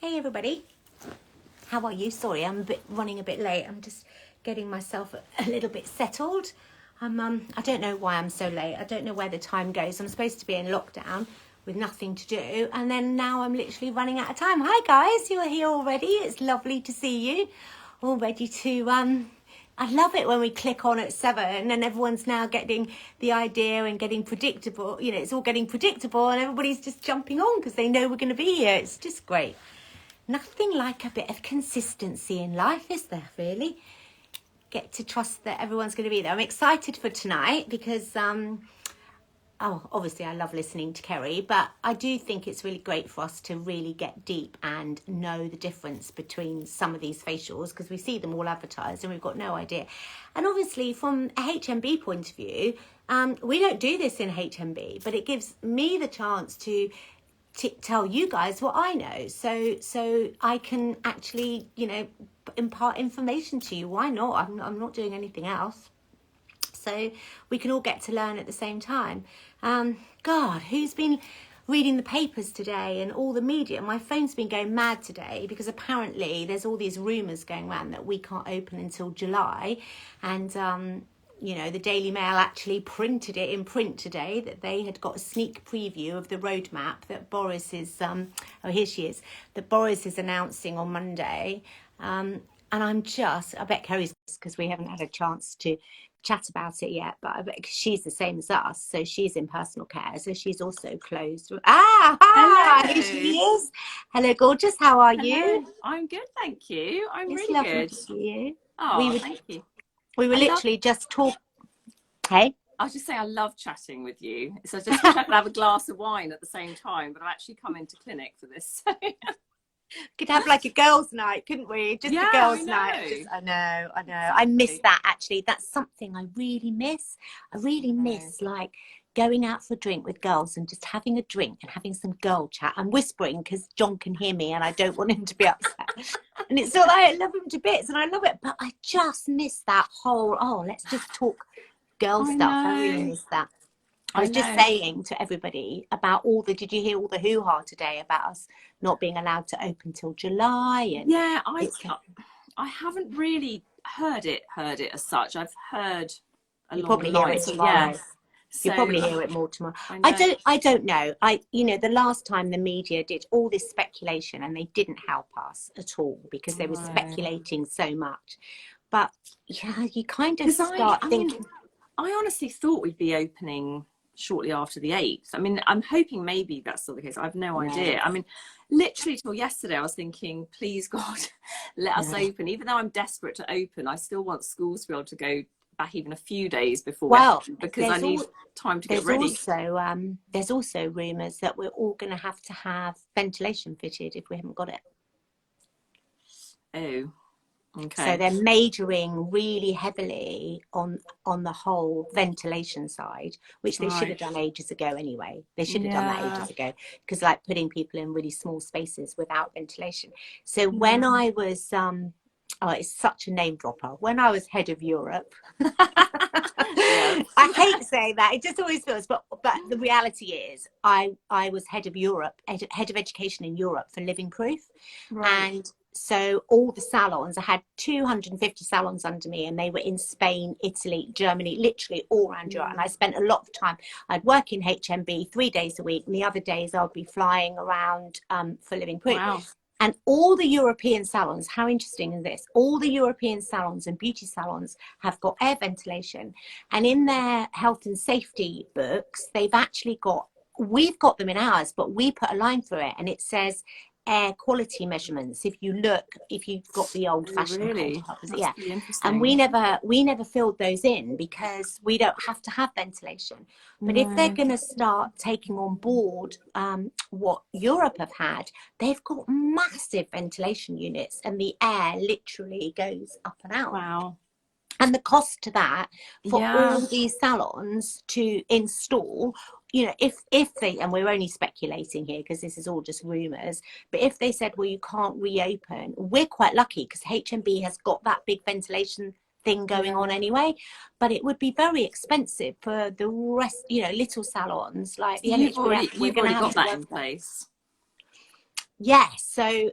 Hey everybody, how are you? Sorry, I'm running a bit late. I'm just getting myself a little bit settled. I don't know why I'm so late. I don't know where the time goes. I'm supposed to be in lockdown with nothing to do, and then now I'm literally running out of time. Hi guys, you're here already. It's lovely to see you. All ready to I love it when we click on at 7 and everyone's now getting the idea and getting predictable. You know, it's all getting predictable and everybody's just jumping on because they know we're going to be here. It's just great. Nothing like a bit of consistency in life, is there, really? Get to trust that everyone's going to be there. I'm excited for tonight because, obviously I love listening to Kerry, but I do think it's really great for us to really get deep and know the difference between some of these facials because we see them all advertised and we've got no idea. And obviously from a HMB point of view, we don't do this in HMB, but it gives me the chance to tell you guys what I know, so I can actually, you know, impart information to you. Why not? I'm not doing anything else, so we can all get to learn at the same time. God, who's been reading the papers today and all the media? My phone's been going mad today because apparently there's all these rumours going around that we can't open until July, and you know, the Daily Mail actually printed it in print today that they had got a sneak preview of the roadmap that Boris is, here she is, that Boris is announcing on Monday. And I bet Kerry's, because we haven't had a chance to chat about it yet, but I bet she's the same as us. So she's in personal care. So she's also closed. Hi, here she is. Hello, gorgeous. How are you? I'm good, thank you. It's really lovely good. To see you. Thank you. We were literally just talking. Hey? I was just saying I love chatting with you. So I just wish I could have a glass of wine at the same time, but I've actually come into clinic for this. Could have like a girls' night, couldn't we? Just a girls' night. I know. I miss that actually. That's something I really miss. I really miss like going out for a drink with girls and just having a drink and having some girl chat. I'm whispering because John can hear me and I don't want him to be upset. And it's all right, I love him to bits and I love it, but I just miss that whole, let's just talk girl stuff. I really miss that. I was just saying to everybody about did you hear all the hoo-ha today about us not being allowed to open till July? And yeah, I haven't really heard it as such. I've heard you probably hear it tomorrow. So, you probably hear it more tomorrow. I don't know. The last time the media did all this speculation and they didn't help us at all because they were speculating so much. But yeah, you kind of start thinking. I honestly thought we'd be opening shortly after the 8th. I mean, I'm hoping maybe that's still the case. I have no idea. I mean, literally till yesterday, I was thinking, please God, let us open. Even though I'm desperate to open, I still want schools to be able to go back even a few days before because I need time to get ready. There's also rumours that we're all going to have ventilation fitted if we haven't got it. Oh. Okay. So they're majoring really heavily on the whole ventilation side, which they should have done ages ago anyway. They should have done that ages ago because like putting people in really small spaces without ventilation. So when I was, it's such a name dropper. When I was head of Europe, I hate saying that. It just always feels, but the reality is I was head of Europe, head of education in Europe for Living Proof. And so all the salons, I had 250 salons under me and they were in Spain, Italy, Germany, literally all around Europe. And I spent a lot of time, I'd work in HMB 3 days a week and the other days I'll be flying around for Living Proof. Wow. And all the European salons, how interesting is this? All the European salons and beauty salons have got air ventilation. And in their health and safety books, they've actually we've got them in ours, but we put a line through it and it says air quality measurements. If you've got the old-fashioned and we never filled those in because we don't have to have ventilation. But if they're going to start taking on board what Europe have had, they've got massive ventilation units and the air literally goes up and out. Wow. And the cost to that for all these salons to install, if they, and we're only speculating here because this is all just rumours, but if they said, well, you can't reopen, we're quite lucky because HMB has got that big ventilation thing going on anyway, but it would be very expensive for the rest, little salons like the NHB. You've already got that in place. Yes, so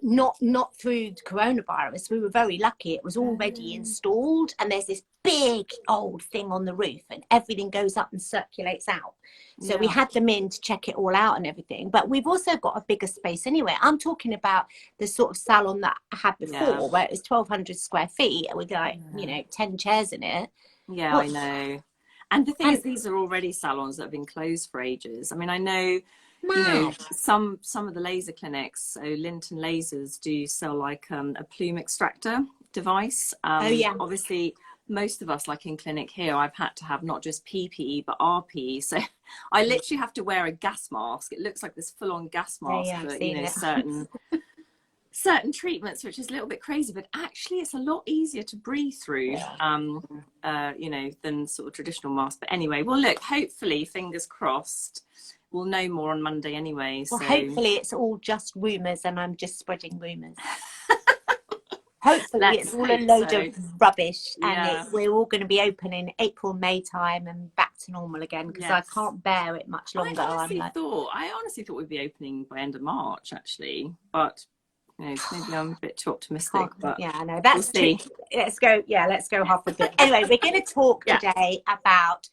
not through the coronavirus. We were very lucky. It was already Oh, installed, and there's this big old thing on the roof, and everything goes up and circulates out. So we yeah. had them in to check it all out and everything. But we've also got a bigger space anyway. I'm talking about the sort of salon that I had Yeah. before, where it was 1,200 square feet, and with like Yeah. 10 chairs in it. Yeah, Well, I know. And the thing and is, these are already salons that have been closed for ages. I mean, I know, you know, mad. some of the laser clinics, so Linton Lasers do sell like a plume extractor device. Oh yeah. Obviously, most of us, like in clinic here, I've had to have not just PPE but RPE. So I literally have to wear a gas mask. It looks like this full-on gas Yeah, mask yeah, I've for, seen it. certain treatments, which is a little bit crazy, but actually it's a lot easier to breathe through, you know, than sort of traditional masks. But anyway, well, look, hopefully, fingers crossed, we'll know more on Monday anyway. Well, So hopefully it's all just rumours and I'm just spreading rumours. Hopefully it's let's all a hope load of so. rubbish, and Yeah. we're all going to be open in April, May time and back to normal again, because I Yes. can't bear it much longer. I honestly thought we'd be opening by end of March, actually, but you know, maybe I'm a bit too I optimistic, can't, but yeah, I know. we'll That's too, see. let's go half a bit. Anyway, we're going to talk Yeah. today about,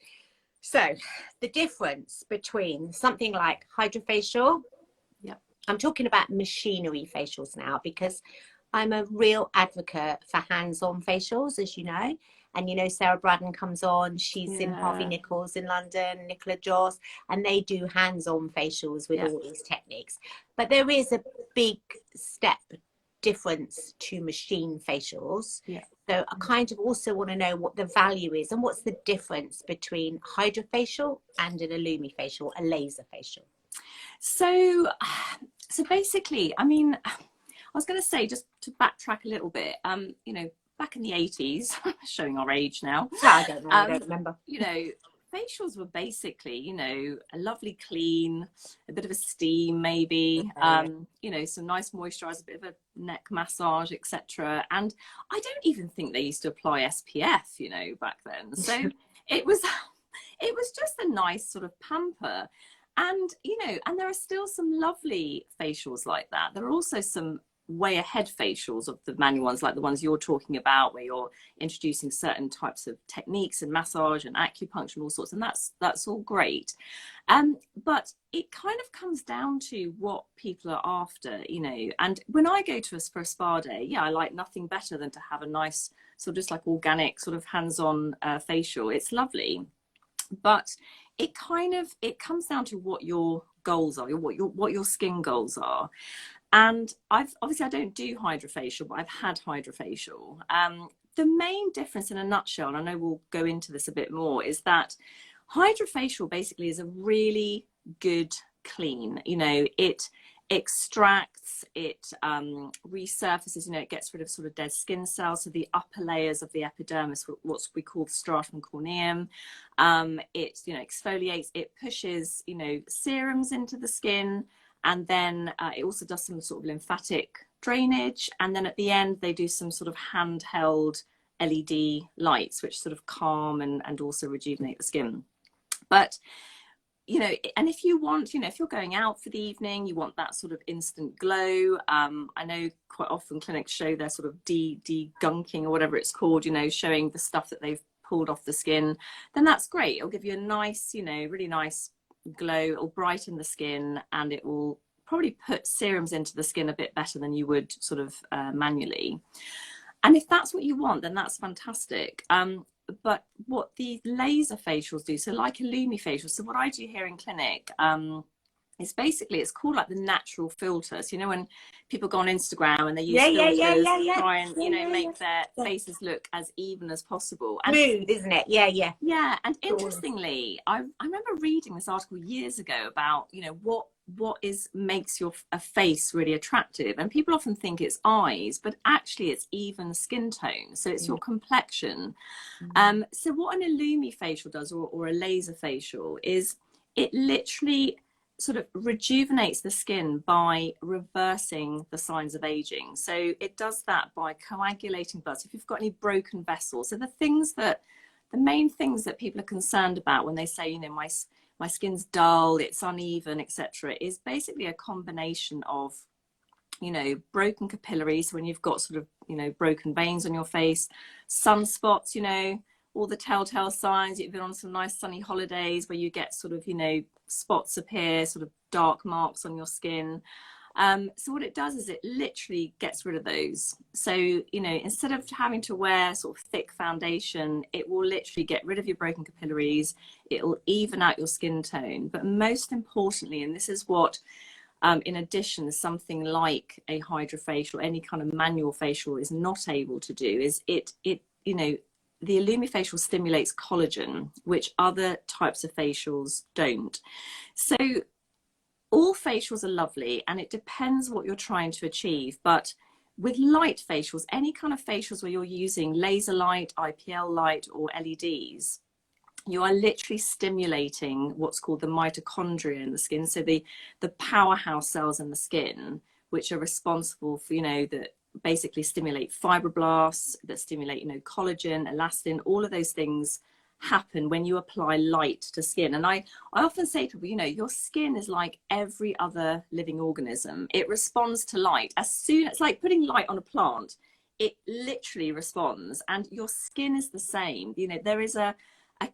so the difference between something like Hydrafacial. Yep. I'm talking about machinery facials now, because I'm a real advocate for hands-on facials, as you know. And you know, Sarah Braddon comes on, she's in Harvey Yeah. Nichols in London, Nicola Joss, and they do hands-on facials with Yeah. all these techniques. But there is a big step difference to machine facials. Yeah. So I kind of also want to know what the value is and what's the difference between Hydrafacial and an Illumi facial, a laser facial. So basically, I mean, I was going to say, just to backtrack a little bit, you know, back in the 80s, showing our age now, No, I don't know, I don't remember. you know, facials were basically, you know, a lovely clean, a bit of a steam maybe, you know, some nice moisturizer, a bit of a neck massage, etc. And I don't even think they used to apply SPF, you know, back then. So it was just a nice sort of pamper. And, you know, and there are still some lovely facials like that. There are also some way ahead facials of the manual ones, like the ones you're talking about, where you're introducing certain types of techniques and massage and acupuncture and all sorts. And that's all great. But it kind of comes down to what people are after, you know. And when I go for a spa day, yeah, I like nothing better than to have a nice sort of just like organic sort of hands-on facial. It's lovely. But it comes down to what your goals are, what your skin goals are. And I don't do Hydrafacial, but I've had Hydrafacial. The main difference in a nutshell, and I know we'll go into this a bit more, is that Hydrafacial basically is a really good clean. You know, it extracts, it resurfaces, you know, it gets rid of sort of dead skin cells, so the upper layers of the epidermis, what we call the stratum corneum. It, you know, exfoliates, it pushes, you know, serums into the skin, and then it also does some sort of lymphatic drainage, and then at the end they do some sort of handheld LED lights which sort of calm and also rejuvenate the skin. But you know, and if you want, you know, if you're going out for the evening, you want that sort of instant glow. I know quite often clinics show their sort of de-gunking or whatever it's called, you know, showing the stuff that they've pulled off the skin. Then that's great. It'll give you a nice, you know, really nice glow. It'll brighten the skin, and it will probably put serums into the skin a bit better than you would sort of manually. And if that's what you want, then that's fantastic. But what these laser facials do, so like Illumi Facial, so what I do here in clinic is basically, it's called like the natural filters. You know, when people go on Instagram and they use filters to try and, you know, make their faces look as even as possible. And smooth, isn't it? Yeah. Yeah, and interestingly, I remember reading this article years ago about, you know, what makes a face really attractive, and people often think it's eyes, but actually it's even skin tone, so it's your complexion. So what an Illumi facial does, or a laser facial, is it literally sort of rejuvenates the skin by reversing the signs of aging. So it does that by coagulating blood. So if you've got any broken vessels, so the main things that people are concerned about when they say, you know, my skin's dull, it's uneven, etc., is basically a combination of you know, broken capillaries, when you've got sort of, you know, broken veins on your face, sunspots, you know, all the telltale signs. You've been on some nice sunny holidays where you get sort of, you know, spots appear, sort of dark marks on your skin. So what it does is it literally gets rid of those. So, you know, instead of having to wear sort of thick foundation, it will literally get rid of your broken capillaries. It will even out your skin tone. But most importantly, and this is what, in addition, something like a Hydrafacial, any kind of manual facial is not able to do, is it, you know, the Illumi Facial stimulates collagen, which other types of facials don't. So all facials are lovely, and it depends what you're trying to achieve. But with light facials, any kind of facials where you're using laser light, IPL light, or LEDs, you are literally stimulating what's called the mitochondria in the skin. So the powerhouse cells in the skin, which are responsible for, you know, that basically stimulate fibroblasts, that stimulate, you know, collagen, elastin, all of those things happen when you apply light to skin. And I often say to people, you know, your skin is like every other living organism. It responds to light. As soon, it's like putting light on a plant. It literally responds, and your skin is the same. You know, there is a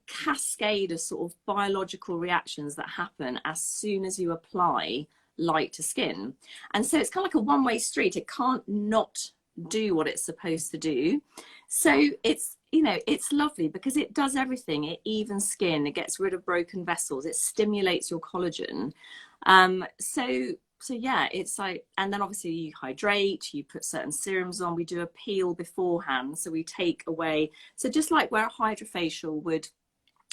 cascade of sort of biological reactions that happen as soon as you apply light to skin. And so it's kind of like a one-way street. It can't not do what it's supposed to do. So it's, you know, it's lovely because it does everything. It evens skin, it gets rid of broken vessels, it stimulates your collagen. So yeah, it's like, and then obviously you hydrate, you put certain serums on, we do a peel beforehand. So we take away, so just like where a Hydrafacial would,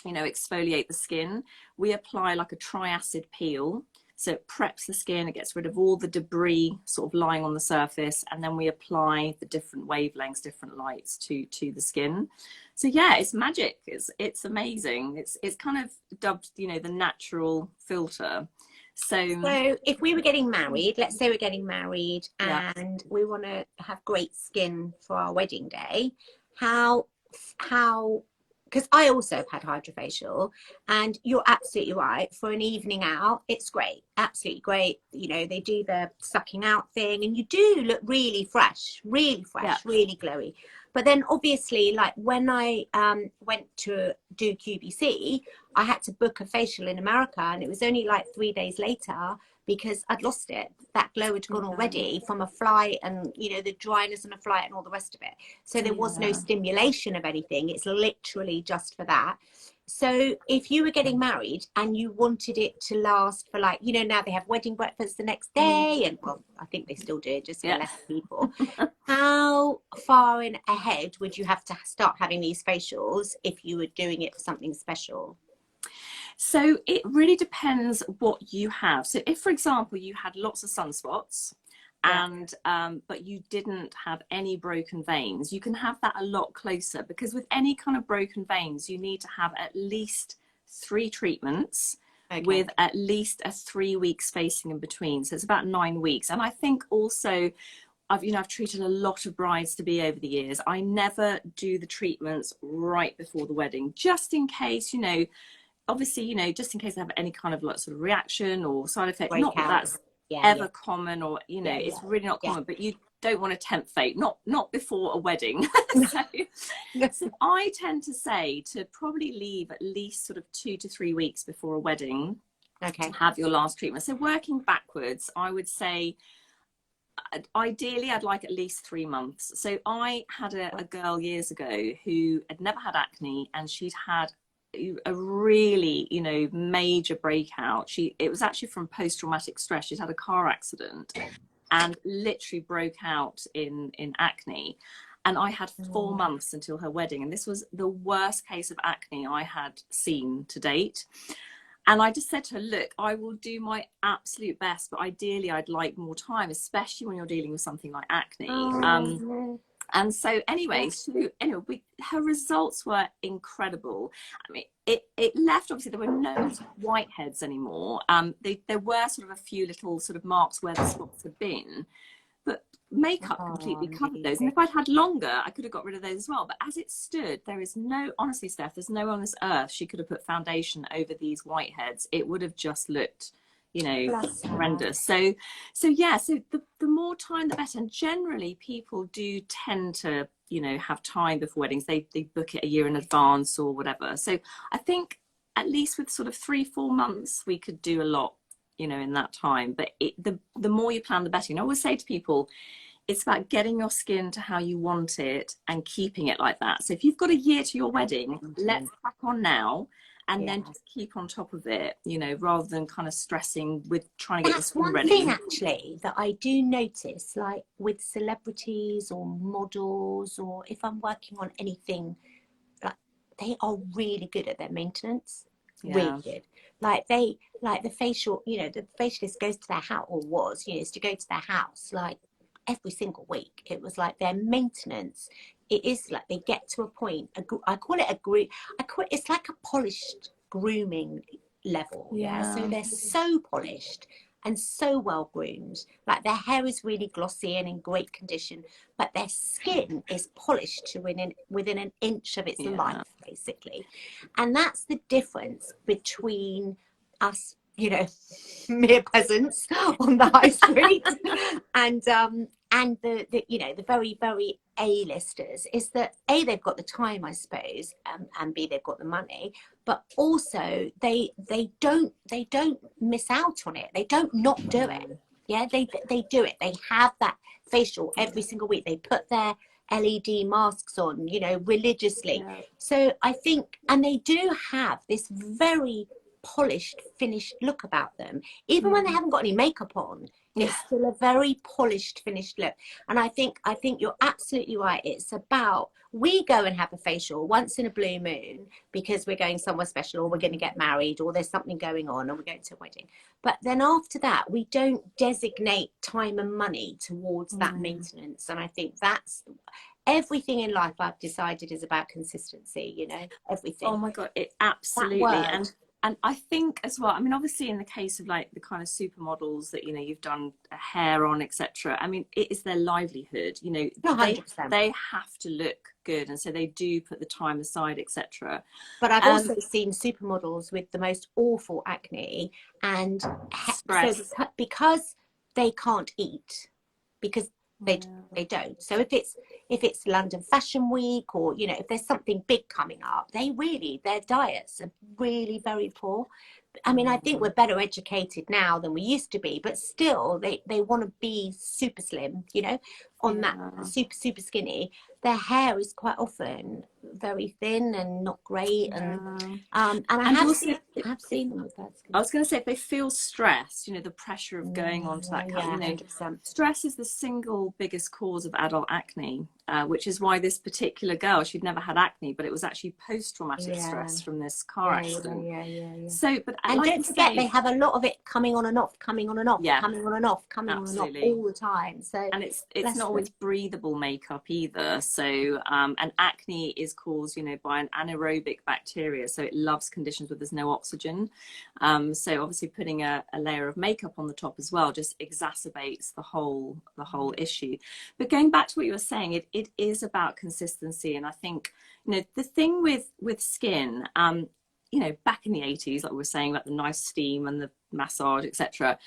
you know, exfoliate the skin, we apply like a triacid peel. So it preps the skin, it gets rid of all the debris sort of lying on the surface, and then we apply the different wavelengths, different lights to the skin. So yeah, it's magic. It's amazing. It's kind of dubbed, you know, the natural filter. So if we were getting married, let's say we're getting married yeah. and we want to have great skin for our wedding day, how because I also have had Hydrafacial, and you're absolutely right, for an evening out it's great, absolutely great. You know, they do the sucking out thing and you do look really fresh, really glowy. But then obviously, like when I went to do QVC, I had to book a facial in America, and it was only like 3 days later because I'd lost it. That glow had gone already from a flight, and, you know, the dryness on a flight and all the rest of it. So there was no stimulation of anything. It's literally just for that. So if you were getting married and you wanted it to last for, like, you know, now they have wedding breakfast the next day, and well, I think they still do it, just for less people. How far in ahead would you have to start having these facials if you were doing it for something special? So it really depends what you have. So if, for example, you had lots of sunspots and but you didn't have any broken veins, you can have that a lot closer, because with any kind of broken veins, you need to have at least 3 treatments with at least a 3-week spacing in between. So it's about 9 weeks. And I think also, I've treated a lot of brides to be over the years. I never do the treatments right before the wedding, just in case, you know, obviously, you know, just in case they have any kind of like sort of reaction or side effect. Not that that's ever common, or, you know, it's really not common, but you don't want to tempt fate, not before a wedding. So I tend to say to probably leave at least sort of 2 to 3 weeks before a wedding to have your last treatment. So working backwards, I would say ideally I'd like at least 3 months. So I had a girl years ago who had never had acne, and she'd had a really, you know, major breakout. It was actually from post-traumatic stress. She'd had a car accident and literally broke out in acne. And I had 4 months until her wedding, and this was the worst case of acne I had seen to date. And I just said to her, look, I will do my absolute best, but ideally I'd like more time, especially when you're dealing with something like acne. And so anyway, her results were incredible. I mean, it left, obviously, there were no whiteheads anymore. There were sort of a few little sort of marks where the spots had been, but makeup completely covered those. And if I'd had longer, I could have got rid of those as well. But as it stood, there is no, honestly, Steph, there's no one on this earth she could have put foundation over these whiteheads. It would have just looked, you know, Bless her. horrendous. So yeah, so the more time the better. And generally people do tend to, you know, have time before weddings. They book it a year in advance or whatever. So I think at least with sort of 3-4 months we could do a lot, you know, in that time. But the more you plan the better. You know, I always say to people, it's about getting your skin to how you want it and keeping it like that. So if you've got a year to your wedding, let's crack on now and then just keep on top of it, you know, rather than kind of stressing with trying to get your skin ready. That's one thing actually that I do notice, like with celebrities or models, or if I'm working on anything, like they are really good at their maintenance. Really good. Like the facial, you know, the facialist goes to their house, or was, you know, is to go to their house like every single week. It was like their maintenance. It is like they get to a point. I call it a group. It's like a polished grooming level. So they're so polished and so well groomed. Like their hair is really glossy and in great condition, but their skin is polished to within an inch of its life, basically. And that's the difference between us, you know, mere peasants on the high street and the you know, the very, very A-listers, is that A, they've got the time, I suppose, and B, they've got the money, but also they don't miss out on it. They don't not do it. Yeah, they do it. They have that facial every single week. They put their LED masks on, you know, religiously. So I think, and they do have this very polished, finished look about them, even when they haven't got any makeup on. It's still a very polished, finished look. And I think you're absolutely right. It's about, we go and have a facial once in a blue moon because we're going somewhere special, or we're going to get married, or there's something going on, or we're going to a wedding. But then after that, we don't designate time and money towards that maintenance. And I think that's everything in life, I've decided, is about consistency, you know, everything. Oh my God, it absolutely. And I think as well, I mean, obviously in the case of like the kind of supermodels that, you know, you've done hair on, etc. I mean, it is their livelihood, you know, 100%. They have to look good. And so they do put the time aside, etc. But I've also seen supermodels with the most awful acne and stress. So because they can't eat, because they don't. So if it's London Fashion Week, or, you know, if there's something big coming up, their diets are really very poor. I mean, I think we're better educated now than we used to be, but still they want to be super slim, you know, on that super skinny. Their hair is quite often very thin and not great. And I have seen them with bad skin. I was going to say, if they feel stressed, you know, the pressure of going on to that kind, you know, 100%. Stress is the single biggest cause of adult acne, which is why this particular girl, she'd never had acne, but it was actually post-traumatic stress from this car accident. So, but and don't forget, they have a lot of it coming on and off, coming on and off, coming on and off, coming on and off all the time. So, and it's not always breathable makeup either. So, and acne is caused, you know, by an anaerobic bacteria, so it loves conditions where there's no oxygen. So obviously putting a layer of makeup on the top as well just exacerbates the whole issue. But going back to what you were saying, it is about consistency. And I think, you know, the thing with skin, you know, back in the 80s, like we were saying about the nice steam and the massage, etc.,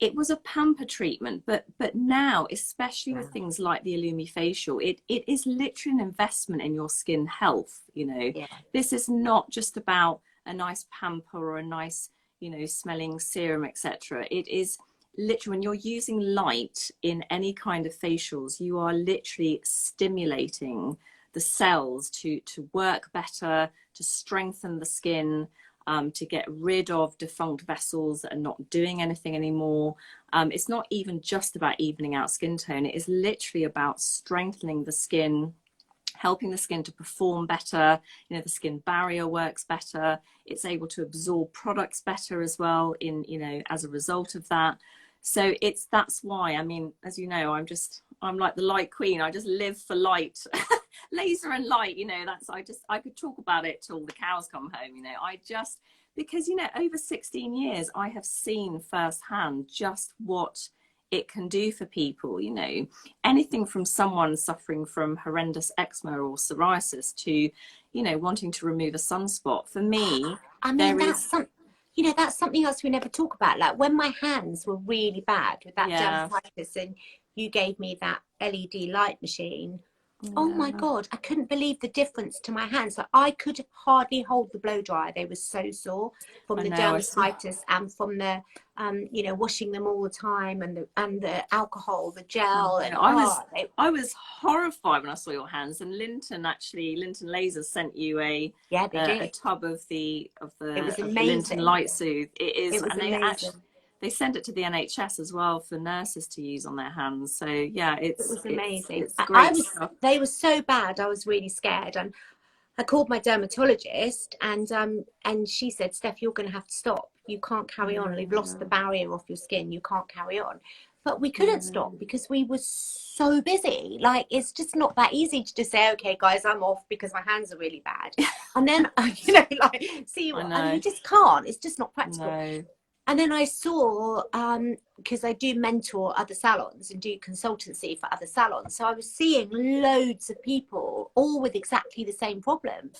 it was a pamper treatment, but now, especially with things like the Illumi Facial, it is literally an investment in your skin health. You know, this is not just about a nice pamper or a nice, you know, smelling serum, etc. It is literally, when you're using light in any kind of facials, you are literally stimulating the cells to work better, to strengthen the skin, to get rid of defunct vessels that are not doing anything anymore. It's not even just about evening out skin tone. It is literally about strengthening the skin, helping the skin to perform better. You know, the skin barrier works better. It's able to absorb products better as well in, you know, as a result of that. So that's why, I mean, as you know, I'm like the light queen. I just live for light, laser and light, you know, I could talk about it till the cows come home, you know, because, you know, over 16 years, I have seen firsthand just what it can do for people, you know, anything from someone suffering from horrendous eczema or psoriasis to, you know, wanting to remove a sunspot. For me, I mean, you know, that's something else we never talk about. Like when my hands were really bad with that dermatitis and you gave me that LED light machine. Oh my God, I couldn't believe the difference to my hands. Like I could hardly hold the blow dryer. They were so sore from the dermatitis and from the, you know, washing them all the time and the alcohol, the gel. And I was horrified when I saw your hands. And Linton Laser sent you a tub of the Linton Light Soothe. It was amazing. They send it to the NHS as well for nurses to use on their hands. So yeah, it was amazing. It's great stuff. They were so bad. I was really scared, and I called my dermatologist, and she said, "Steph, you're going to have to stop. You can't carry on. You've lost the barrier off your skin. You can't carry on." But we couldn't stop because we were so busy. Like it's just not that easy to just say, "Okay, guys, I'm off because my hands are really bad," and then you know, like see, and you just can't. It's just not practical. No. And then I saw, because I do mentor other salons and do consultancy for other salons. So I was seeing loads of people all with exactly the same problem.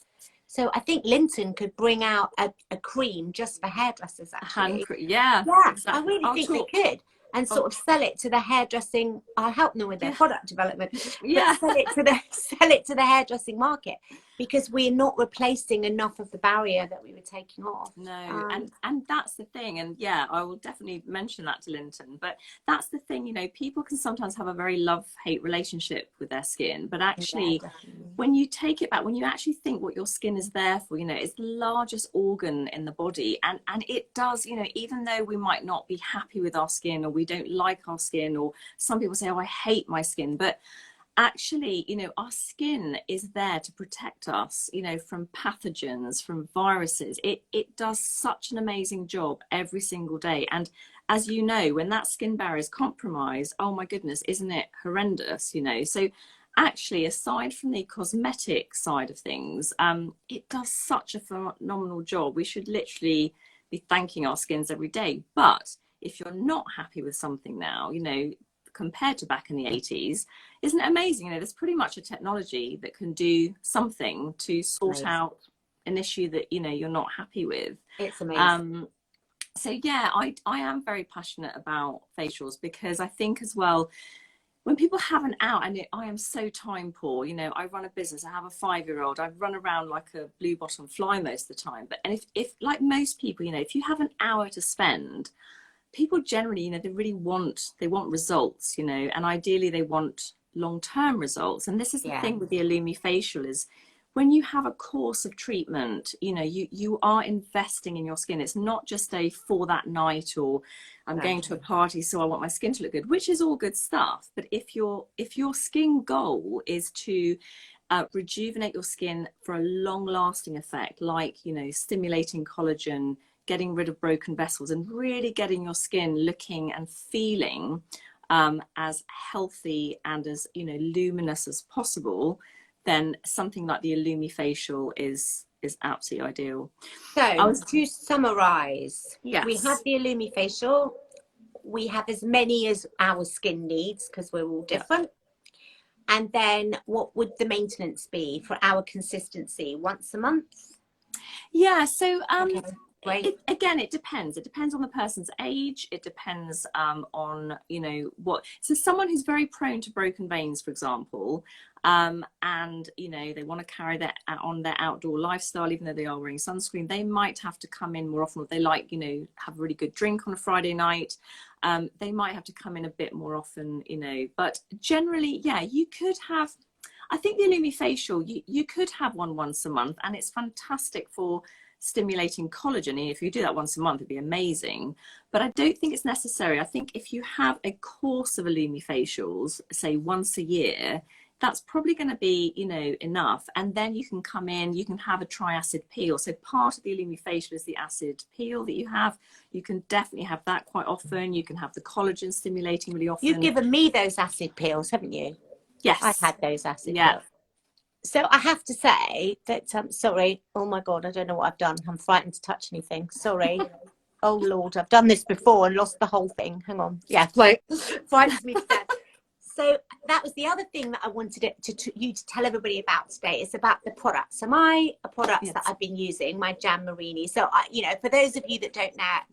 So I think Linton could bring out a cream just for hairdressers, actually. Hand cream, yeah. Exactly. I really think they could. And sort of sell it to the hairdressing. I'll help them with their product development. Yeah. Sell it to the hairdressing market, because we're not replacing enough of the barrier that we were taking off. No, and that's the thing. And yeah, I will definitely mention that to Linton. But that's the thing, you know, people can sometimes have a very love-hate relationship with their skin. But actually, when you take it back, when you actually think what your skin is there for, you know, it's the largest organ in the body. And it does, you know, even though we might not be happy with our skin, or we don't like our skin, or some people say, "Oh, I hate my skin," but actually, you know, our skin is there to protect us, you know, from pathogens, from viruses. It does such an amazing job every single day. And as you know, when that skin barrier is compromised, oh my goodness, isn't it horrendous, you know? So actually, aside from the cosmetic side of things, it does such a phenomenal job. We should literally be thanking our skins every day. But if you're not happy with something now, you know, compared to back in the 80s, isn't it amazing? You know, there's pretty much a technology that can do something to sort out an issue that, you know, you're not happy with. It's amazing. So yeah, I am very passionate about facials, because I think as well, when people have an hour, and I am so time poor, you know, I run a business, I have a 5-year-old, I run around like a blue bottom fly most of the time. But if like most people, you know, if you have an hour to spend, people generally, you know, they want results, you know, and ideally they want long-term results. And this is the thing with the Illumi Facial, is when you have a course of treatment, you know, you are investing in your skin. It's not just a for that night, or I'm going to a party so I want my skin to look good, which is all good stuff. But if your skin goal is to rejuvenate your skin for a long-lasting effect, like, you know, stimulating collagen, getting rid of broken vessels, and really getting your skin looking and feeling as healthy and as, you know, luminous as possible, then something like the Illumi Facial is absolutely ideal. So to summarize, we have the Illumi Facial. We have as many as our skin needs, because we're all different. And then what would the maintenance be for our consistency? Once a month? Yeah, so Great. It depends. It depends on the person's age. It depends on, you know, what. So someone who's very prone to broken veins, for example, and, you know, they want to carry that on their outdoor lifestyle, even though they are wearing sunscreen, they might have to come in more often. If they like, you know, have a really good drink on a Friday night, they might have to come in a bit more often, you know. But generally, yeah, you could have, I think the Illumi Facial, you could have one once a month, and it's fantastic for stimulating collagen. And if you do that once a month, it'd be amazing. But I don't think it's necessary. I think if you have a course of Illumi Facials, say once a year, that's probably going to be, you know, enough. And then you can come in, you can have a triacid peel. So part of the Illumi Facial is the acid peel that you have. You can definitely have that quite often. You can have the collagen stimulating really often. You've given me those acid peels, haven't you? Yes. I've had those acid peels. So I have to say that, sorry, oh my God, I don't know what I've done. I'm frightened to touch anything. Sorry. Oh Lord, I've done this before and lost the whole thing. Hang on. Yeah, right. Frightens me to death. So that was the other thing that I wanted you to tell everybody about today. It's about the products. So my products that I've been using, my Jan Marini. So you know, for those of you that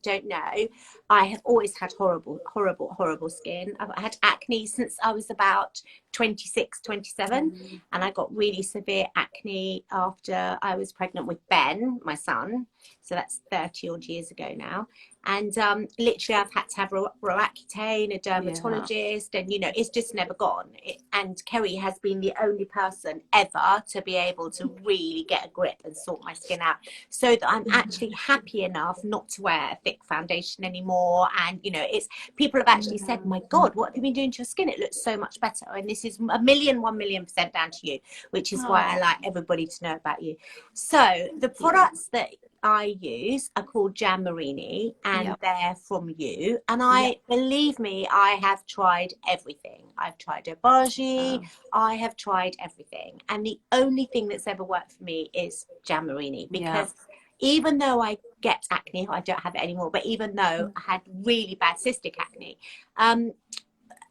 don't know, I have always had horrible skin. I've had acne since I was about 26, 27, and I got really severe acne after I was pregnant with Ben, my son. So that's 30 odd years ago now. And literally I've had to have Roaccutane, a dermatologist, and you know, it's just never gone. And Kerry has been the only person ever to be able to really get a grip and sort my skin out, so that I'm actually happy enough not to wear a thick foundation anymore. And you know, it's, people have actually said, my God, what have you been doing to your skin? It looks so much better. And this is 1,000,000% down to you, which is why I like everybody to know about you. So the products that I use are called Jan Marini, and they're from you. And believe me, I have tried everything. I've tried Obagi, I have tried everything. And the only thing that's ever worked for me is Jan Marini, because even though I get acne, I don't have it anymore, but even though I had really bad cystic acne,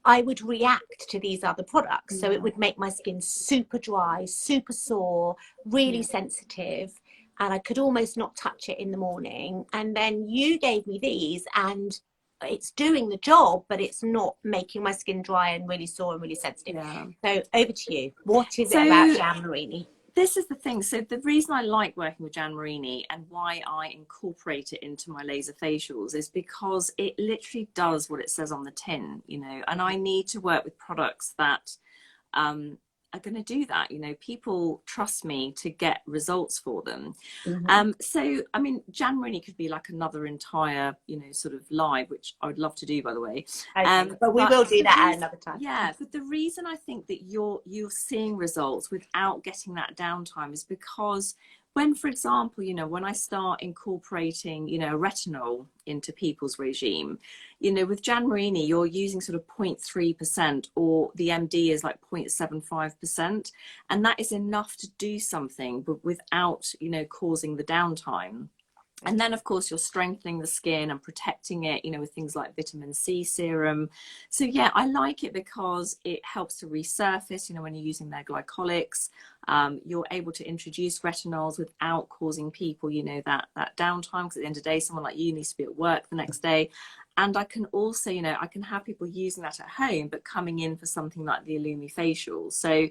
I would react to these other products. So it would make my skin super dry, super sore, really sensitive. And I could almost not touch it in the morning. And then you gave me these, and it's doing the job, but it's not making my skin dry and really sore and really sensitive. So over to you. What is it about Jan Marini? This is the thing. So the reason I like working with Jan Marini and why I incorporate it into my laser facials is because it literally does what it says on the tin, you know, and I need to work with products that are going to do that. You know, people trust me to get results for them. So I mean, Jan Marini could be like another entire, you know, sort of live, which I would love to do, by the way. But we will do that at another time. But the reason I think that you're seeing results without getting that downtime is because when, for example, you know, when I start incorporating, you know, retinol into people's regime, you know, with Jan Marini, you're using sort of 0.3%, or the MD is like 0.75%. And that is enough to do something, but without, you know, causing the downtime. And then, of course, you're strengthening the skin and protecting it, you know, with things like vitamin C serum. So, yeah, I like it because it helps to resurface, you know, when you're using their glycolics. You're able to introduce retinols without causing people, you know, that downtime. Because at the end of the day, someone like you needs to be at work the next day. And I can also, you know, I can have people using that at home, but coming in for something like the Illumi Facial. So,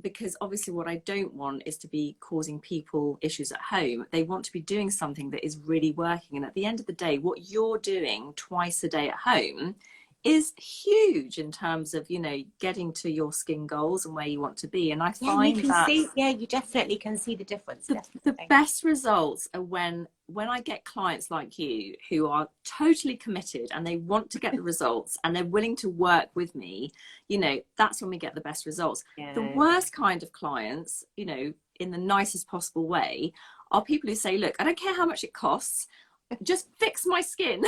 because obviously what I don't want is to be causing people issues at home. They want to be doing something that is really working. And at the end of the day, what you're doing twice a day at home is huge in terms of, you know, getting to your skin goals and where you want to be. And I find that you definitely can see the difference. The best results are when I get clients like you who are totally committed and they want to get the results and they're willing to work with me, you know, that's when we get the best results. The worst kind of clients, you know, in the nicest possible way, are people who say, look, I don't care how much it costs, just fix my skin.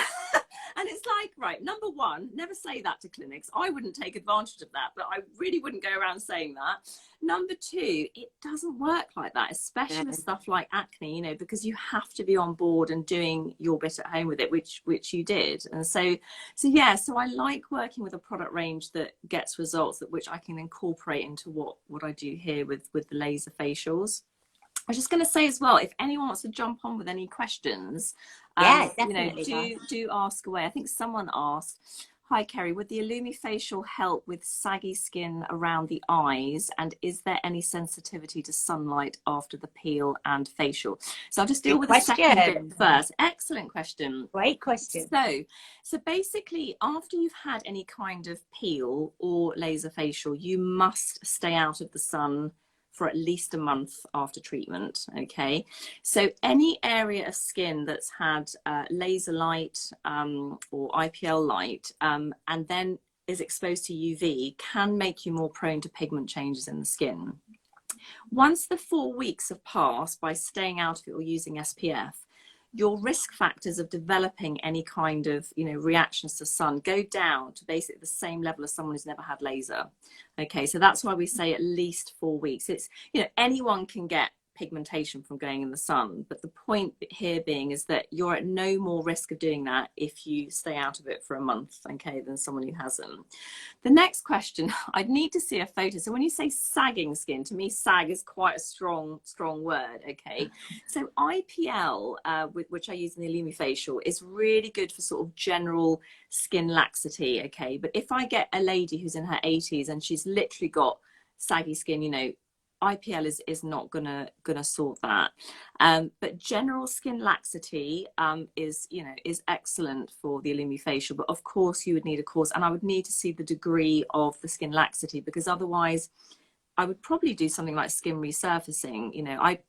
And it's like, right, number one, never say that to clinics. I wouldn't take advantage of that, but I really wouldn't go around saying that. Number two, it doesn't work like that, especially with stuff like acne, you know, because you have to be on board and doing your bit at home with it, which you did. And so I like working with a product range that gets results, which I can incorporate into what I do here with the laser facials. I was just going to say as well, if anyone wants to jump on with any questions, definitely, you know, do ask away. I think someone asked, hi Kerry, would the Illumi Facial help with saggy skin around the eyes? And is there any sensitivity to sunlight after the peel and facial? So I'll just deal with the second bit first. Excellent question. Great question. So basically, after you've had any kind of peel or laser facial, you must stay out of the sun for at least a month after treatment. Okay, so any area of skin that's had laser light or IPL light and then is exposed to UV can make you more prone to pigment changes in the skin. Once the 4 weeks have passed, by staying out of it or using SPF, your risk factors of developing any kind of, you know, reactions to sun go down to basically the same level as someone who's never had laser. Okay, so that's why we say at least 4 weeks. It's, you know, anyone can get pigmentation from going in the sun. But the point here being is that you're at no more risk of doing that if you stay out of it for a month, okay, than someone who hasn't. The next question, I'd need to see a photo. So when you say sagging skin, to me, sag is quite a strong word, okay? So IPL, which I use in the Illumi Facial, is really good for sort of general skin laxity, okay? But if I get a lady who's in her 80s and she's literally got saggy skin, you know, IPL is not gonna sort that. But general skin laxity is excellent for the Illumi Facial. But of course you would need a course, and I would need to see the degree of the skin laxity, because otherwise I would probably do something like skin resurfacing. You know, I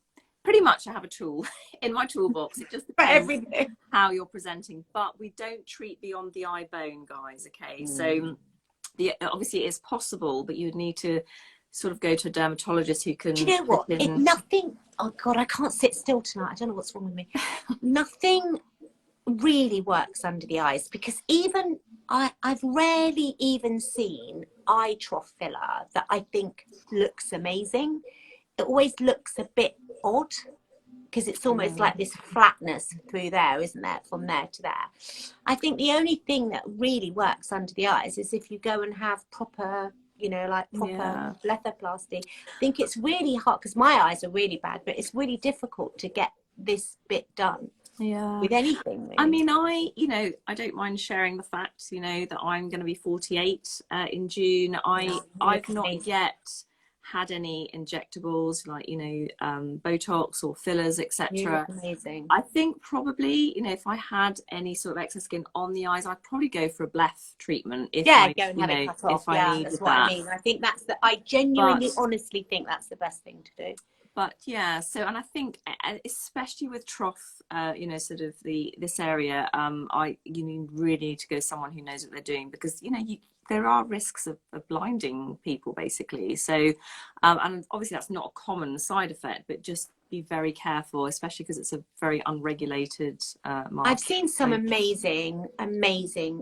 pretty much have a tool in my toolbox. It just depends how you're presenting, but we don't treat beyond the eye bone, guys, okay? So obviously it is possible, but you would need to sort of go to a dermatologist who can. Do you know what? Nothing. Oh God, I can't sit still tonight. I don't know what's wrong with me. Nothing really works under the eyes, because even I've rarely even seen eye trough filler that I think looks amazing. It always looks a bit odd, because it's almost like this flatness through there, isn't there, from there to there. I think the only thing that really works under the eyes is if you go and have proper, you know, like proper blepharoplasty. I think it's really hard, because my eyes are really bad, but it's really difficult to get this bit done with anything, really. I mean, I don't mind sharing the fact, you know, that I'm going to be 48 in June. I've not yet had any injectables like, you know, Botox or fillers, etc. Amazing. I think probably, you know, if I had any sort of excess skin on the eyes, I'd probably go for a bleph treatment. If go and have it cut off. That's what I mean. I think I genuinely, honestly think that's the best thing to do. But yeah, so, and I think especially with trough, you know, sort of this area, you really need to go to someone who knows what they're doing, because, you know, there are risks of blinding people, basically. So, and obviously that's not a common side effect, but just be very careful, especially because it's a very unregulated market. I've seen some amazing.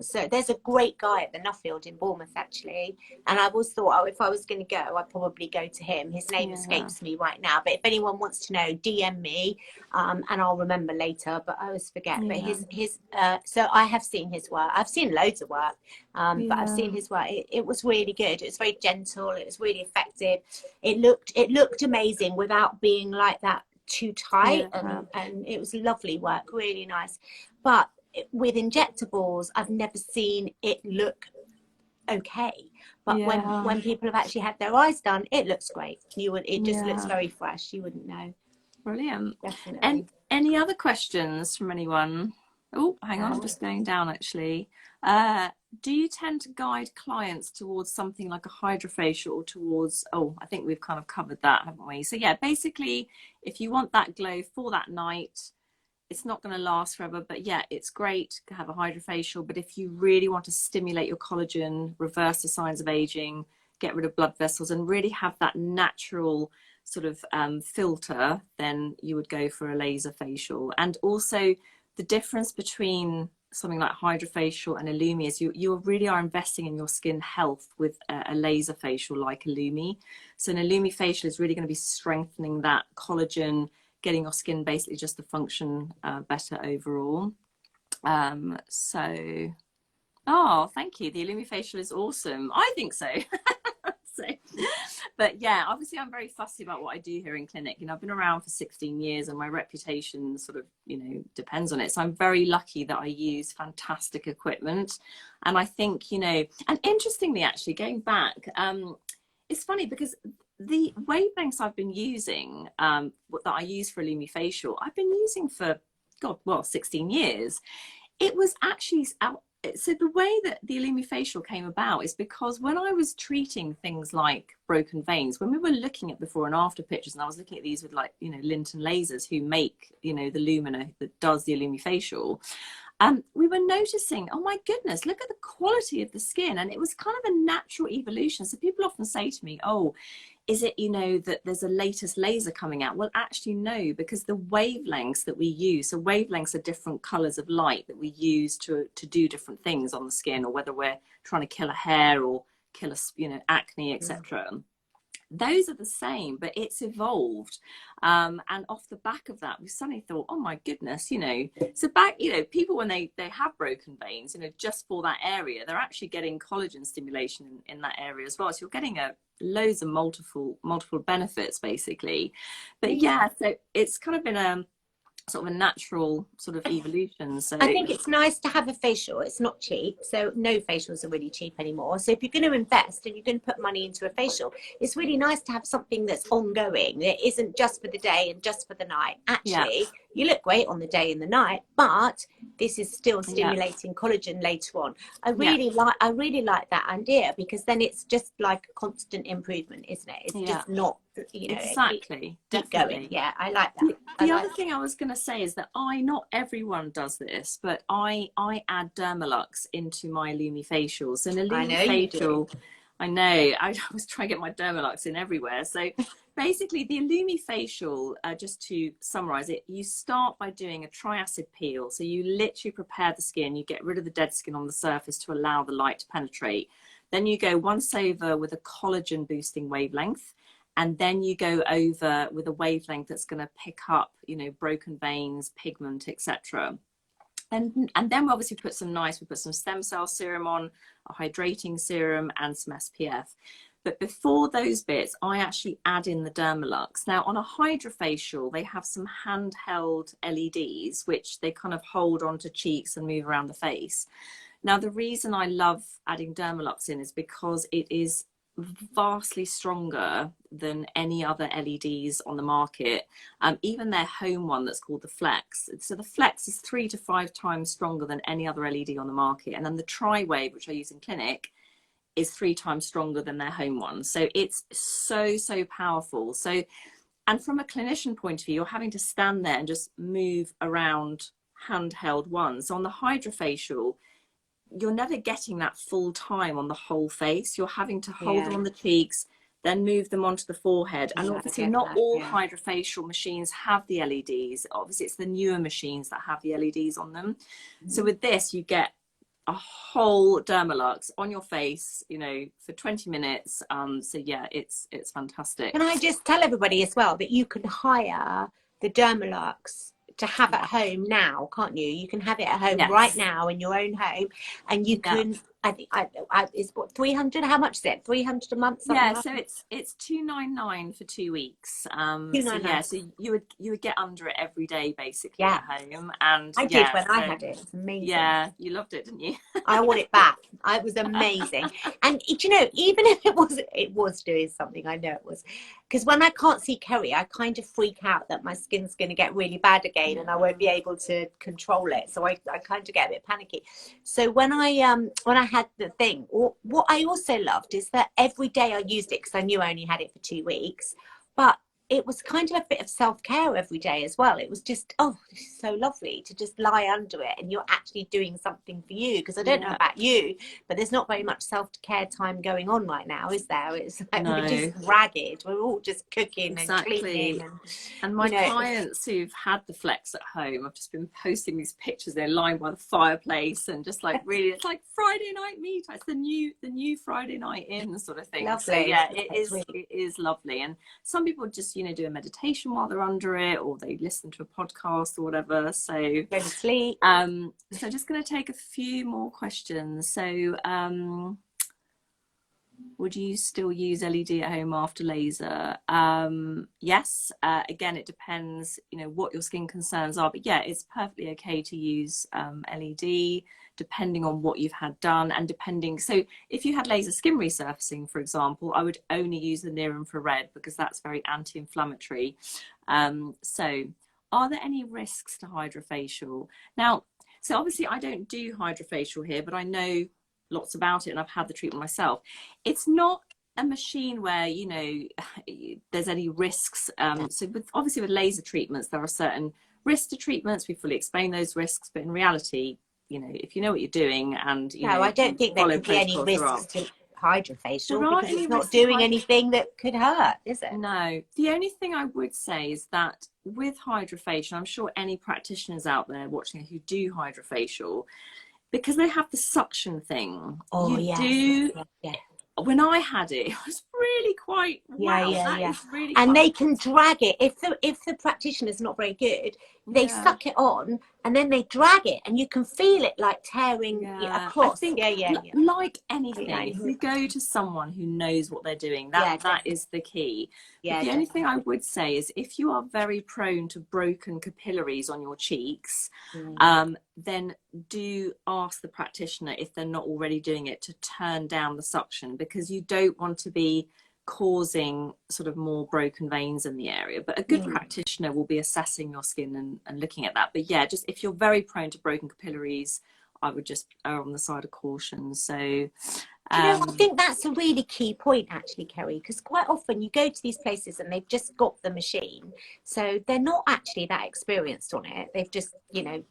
So there's a great guy at the Nuffield in Bournemouth, actually, and I always thought, oh, if I was going to go, I'd probably go to him. His name escapes me right now, but if anyone wants to know, DM me, and I'll remember later. But I always forget. But his so I have seen his work. I've seen loads of work, but I've seen his work. It was really good. It was very gentle. It was really effective. It looked amazing without being like that too tight, and it was lovely work, really nice. But with injectables, I've never seen it look okay. But when people have actually had their eyes done, it looks great. It just looks very fresh. You wouldn't know. Brilliant. Definitely. And any other questions from anyone? Oh, hang on, I'm just going down actually. Do you tend to guide clients towards something like a Hydrafacial, or towards, I think we've kind of covered that, haven't we? So yeah, basically, if you want that glow for that night, it's not going to last forever, but yeah, it's great to have a Hydrafacial. But if you really want to stimulate your collagen, reverse the signs of aging, get rid of blood vessels, and really have that natural sort of filter, then you would go for a laser facial. And also the difference between something like Hydrafacial and Illumi is you really are investing in your skin health with a laser facial like Illumi. So an Illumi facial is really going to be strengthening that collagen, getting your skin basically just to function better overall. So, thank you. The Illumi facial is awesome. I think so. But yeah, obviously I'm very fussy about what I do here in clinic. You know, I've been around for 16 years and my reputation sort of, you know, depends on it. So I'm very lucky that I use fantastic equipment. And I think, you know, and interestingly, actually going back, it's funny because the wavelengths I've been using, that I use for Illumi Facial, I've been using for, 16 years. It was actually so the way that the Illumi Facial came about is because when I was treating things like broken veins, when we were looking at before and after pictures, and I was looking at these with, like, you know, Linton Lasers, who make, you know, the lumina that does the Illumi Facial, we were noticing, oh my goodness, look at the quality of the skin. And it was kind of a natural evolution. So people often say to me, oh, is it, you know, that there's a latest laser coming out? Well, actually, no, because the wavelengths that we use, so wavelengths are different colors of light that we use to do different things on the skin, or whether we're trying to kill a hair or kill a, you know, acne, etc. those are the same, but it's evolved. And off the back of that, we suddenly thought, oh my goodness, you know, so back, you know, people when they have broken veins, you know, just for that area, they're actually getting collagen stimulation in that area as well. So you're getting loads of multiple benefits basically. But yeah, so it's kind of been a sort of a natural sort of evolution. So I think it's nice to have a facial. It's not cheap, so no facials are really cheap anymore. So if you're going to invest and you're going to put money into a facial, it's really nice to have something that's ongoing. It isn't just for the day and just for the night. Actually, you look great on the day and the night, but this is still stimulating collagen later on. I really like that idea, because then it's just like a constant improvement, isn't it? It's just not, you know, exactly, keep going. Yeah, I like that. The other thing I was going to say is that not everyone does this, but I add Dermalux into my Illumi Facial. So an Illumi Facial, I know, I was trying to get my Dermalux in everywhere. So basically the Illumi Facial, just to summarize it, you start by doing a triacid peel. So you literally prepare the skin, you get rid of the dead skin on the surface to allow the light to penetrate. Then you go once over with a collagen boosting wavelength. And then you go over with a wavelength that's going to pick up, you know, broken veins, pigment, etc. And then we obviously put some stem cell serum on, a hydrating serum, and some SPF. But before those bits, I actually add in the Dermalux. Now on a Hydrafacial, they have some handheld LEDs, which they kind of hold onto cheeks and move around the face. Now the reason I love adding Dermalux in is because it is vastly stronger than any other LEDs on the market, even their home one that's called the Flex. So the Flex is 3 to 5 times stronger than any other LED on the market, and then the Tri-Wave, which I use in clinic, is 3 times stronger than their home one. So it's so powerful. So, and from a clinician point of view, you're having to stand there and just move around handheld ones. So on the Hydrafacial, you're never getting that full time on the whole face. You're having to hold them on the cheeks, then move them onto the forehead. And obviously not all Hydrafacial machines have the LEDs. Obviously it's the newer machines that have the LEDs on them. So with this, you get a whole Dermalux on your face, you know, for 20 minutes. So yeah, it's fantastic. Can I just tell everybody as well that you can hire the Dermalux to have at home now, can't you? You can have it at home right now in your own home, and you can. I think it's what, 300. How much is it? 300 a month? So it's $299 for 2 weeks. So you would get under it every day basically at home. And I did when I had it. It's amazing. Yeah, you loved it, didn't you? I want it back. It was amazing. And you know, even if it was doing something, I know it was, because when I can't see Kerry, I kind of freak out that my skin's going to get really bad again and I won't be able to control it. So I kind of get a bit panicky. So when I had the thing, what I also loved is that every day I used it, because I knew I only had it for 2 weeks, but it was kind of a bit of self-care every day as well. It was just, oh, this is so lovely to just lie under it and you're actually doing something for you. Because I don't know about you, but there's not very much self-care time going on right now, is there? It's like we're just ragged. We're all just cooking and cleaning. And my clients who've had the Flex at home, I've just been posting these pictures. They're lying by the fireplace and just like really, it's like Friday night meet. It's the new Friday night in sort of thing. Lovely. So yeah, it is lovely. And some people just, you know, do a meditation while they're under it, or they listen to a podcast or whatever. So go to sleep. So just going to take a few more questions. So would you still use LED at home after laser? Yes. Again, it depends, you know, what your skin concerns are, but yeah, it's perfectly okay to use LED depending on what you've had done, and depending, so if you had laser skin resurfacing, for example, I would only use the near infrared because that's very anti-inflammatory. So are there any risks to Hydrafacial? Now, so obviously I don't do Hydrafacial here, but I know lots about it and I've had the treatment myself. It's not a machine where, you know, there's any risks. So obviously with laser treatments, there are certain risks to treatments. We fully explain those risks, but in reality, you know, if you know what you're doing and you know, I don't think there could be any risks to Hydrafacial because it's not doing anything that could hurt, is it? No. The only thing I would say is that with Hydrafacial, I'm sure any practitioners out there watching who do Hydrafacial, because they have the suction thing. When I had it, it was really quite, wow, that is really and quite, they can drag it if the practitioner's not very good, they suck it on and then they drag it and you can feel it like tearing across. I think like anything, if you go to someone who knows what they're doing, that is the key. But the only thing I would say is if you are very prone to broken capillaries on your cheeks, then do ask the practitioner, if they're not already doing it, to turn down the suction, because you don't want to be causing sort of more broken veins in the area. But a good practitioner will be assessing your skin and looking at that. But yeah, just if you're very prone to broken capillaries, I would just err on the side of caution. So I think that's a really key point, actually, Kerry, because quite often you go to these places and they've just got the machine, so they're not actually that experienced on it. They've just,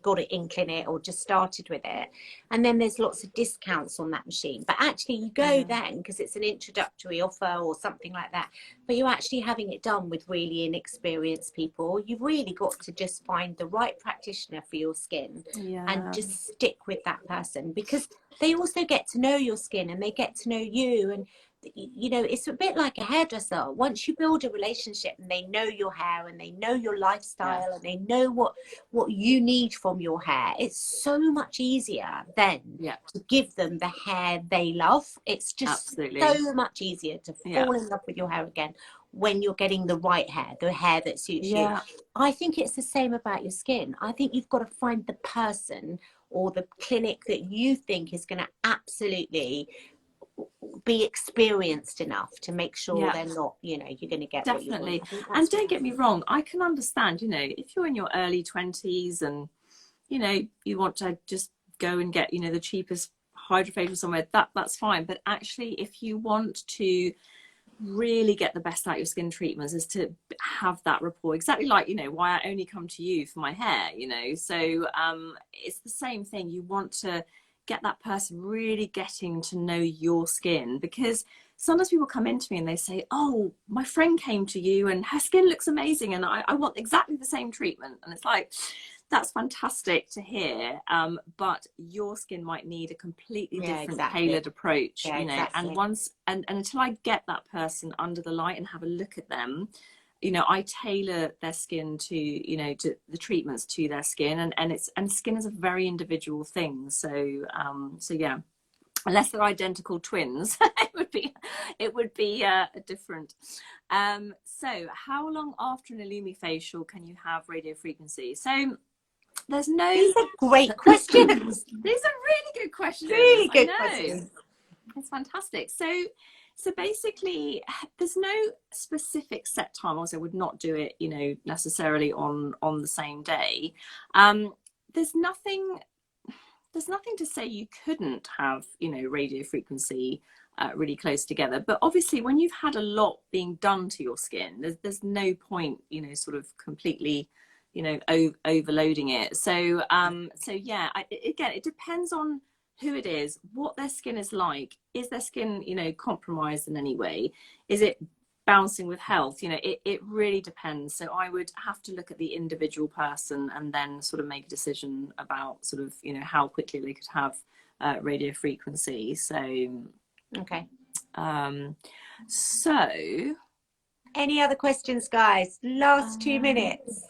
got it in it or just started with it, and then there's lots of discounts on that machine. But actually, you go then because it's an introductory offer or something like that. But you're actually having it done with really inexperienced people. You've really got to just find the right practitioner for your skin and just stick with that person, because they also get to know your skin and they get to know you. And it's a bit like a hairdresser. Once you build a relationship and they know your hair and they know your lifestyle and they know what you need from your hair, it's so much easier then to give them the hair they love. It's just so much easier to fall in love with your hair again when you're getting the right hair, the hair that suits you. I think it's the same about your skin. I think you've got to find the person or the clinic that you think is going to absolutely be experienced enough to make sure they're not, you're going to get definitely what you want. And don't get me wrong, I can understand, if you're in your early 20s and you want to just go and get the cheapest Hydrafacial somewhere, that's fine. But actually, if you want to really get the best out of your skin treatments, is to have that rapport, exactly like why I only come to you for my hair, so it's the same thing. You want to get that person really getting to know your skin, because sometimes people come into me and they say, oh, my friend came to you and her skin looks amazing and I want exactly the same treatment. And it's like, that's fantastic to hear, but your skin might need a completely different tailored approach, and until I get that person under the light and have a look at them, I tailor their skin to to the treatments to their skin, and skin is a very individual thing. So yeah, unless they're identical twins, it would be different. So how long after an Illumi facial can you have radio frequency? So there's no... These are great questions. These are really good questions. Really good questions. It's fantastic. So basically, there's no specific set time. Also, I would not do it, necessarily on the same day. There's nothing to say you couldn't have, radio frequency really close together. But obviously, when you've had a lot being done to your skin, there's no point, sort of completely, overloading it. So yeah, again, it depends on who it is, what their skin is like. Is their skin, compromised in any way? Is it bouncing with health? It really depends. So I would have to look at the individual person and then sort of make a decision about sort of, how quickly they could have radio frequency. So, okay. So any other questions, guys? Last 2 minutes.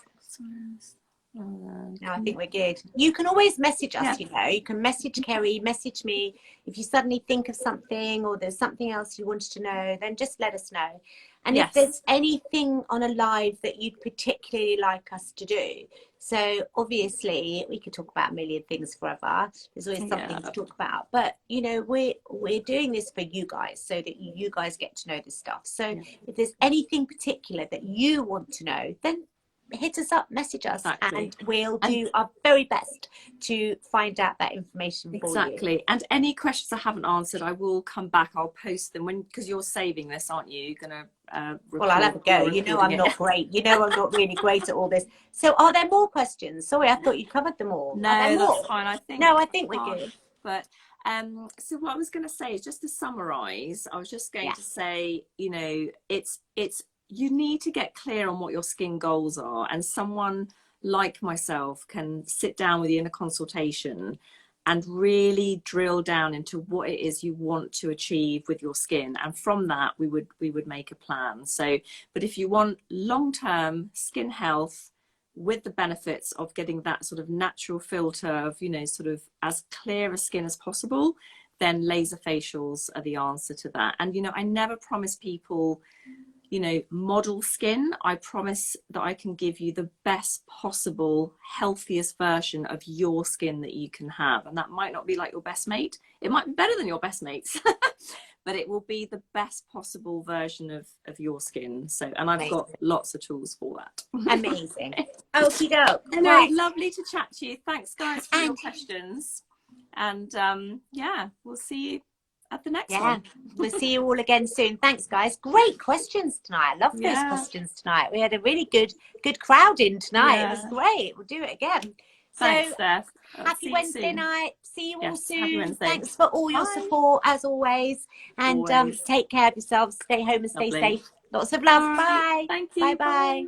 No, I think we're good. You can always message us, you can message Kerry, message me. If you suddenly think of something or there's something else you wanted to know, then just let us know. And if there's anything on a live that you'd particularly like us to do, so obviously we could talk about a million things forever. There's always something to talk about, but we're doing this for you guys so that you guys get to know this stuff. So if there's anything particular that you want to know, then hit us up, message us, and we'll do our very best to find out that information for you. And any questions I haven't answered, I will come back. I'll post them because you're saving this, aren't you? You're gonna well, I'll have a go. I'm not great. I'm not really great at all this. So are there more questions? Sorry, I thought you covered them all. No, that's fine. I think we're good. But so what I was going to say is, just to summarize, I was just going to say, it's you need to get clear on what your skin goals are, and someone like myself can sit down with you in a consultation and really drill down into what it is you want to achieve with your skin. And from that, we would make a plan. So, but if you want long-term skin health with the benefits of getting that sort of natural filter of, you know, sort of as clear a skin as possible, then laser facials are the answer to that. And, you know, I never promise people, you know, model skin. I promise that I can give you the best possible, healthiest version of your skin that you can have. And that might not be like your best mate. It might be better than your best mate's, but it will be the best possible version of your skin. So, and I've got lots of tools for that. Amazing. Okie doke. Hello, Right. lovely to chat to you. Thanks, guys, for your questions. And yeah, we'll see you at the next one. We'll see you all again soon. Thanks, guys. Great questions tonight. I love those questions tonight. We had a really good crowd in tonight. It was great. We'll do it again. Thanks, so Steph. Happy Wednesday night. See you all soon. Thanks for all your support as always. And take care of yourselves. Stay home and stay safe. Lots of love. Bye. Thank you. Bye.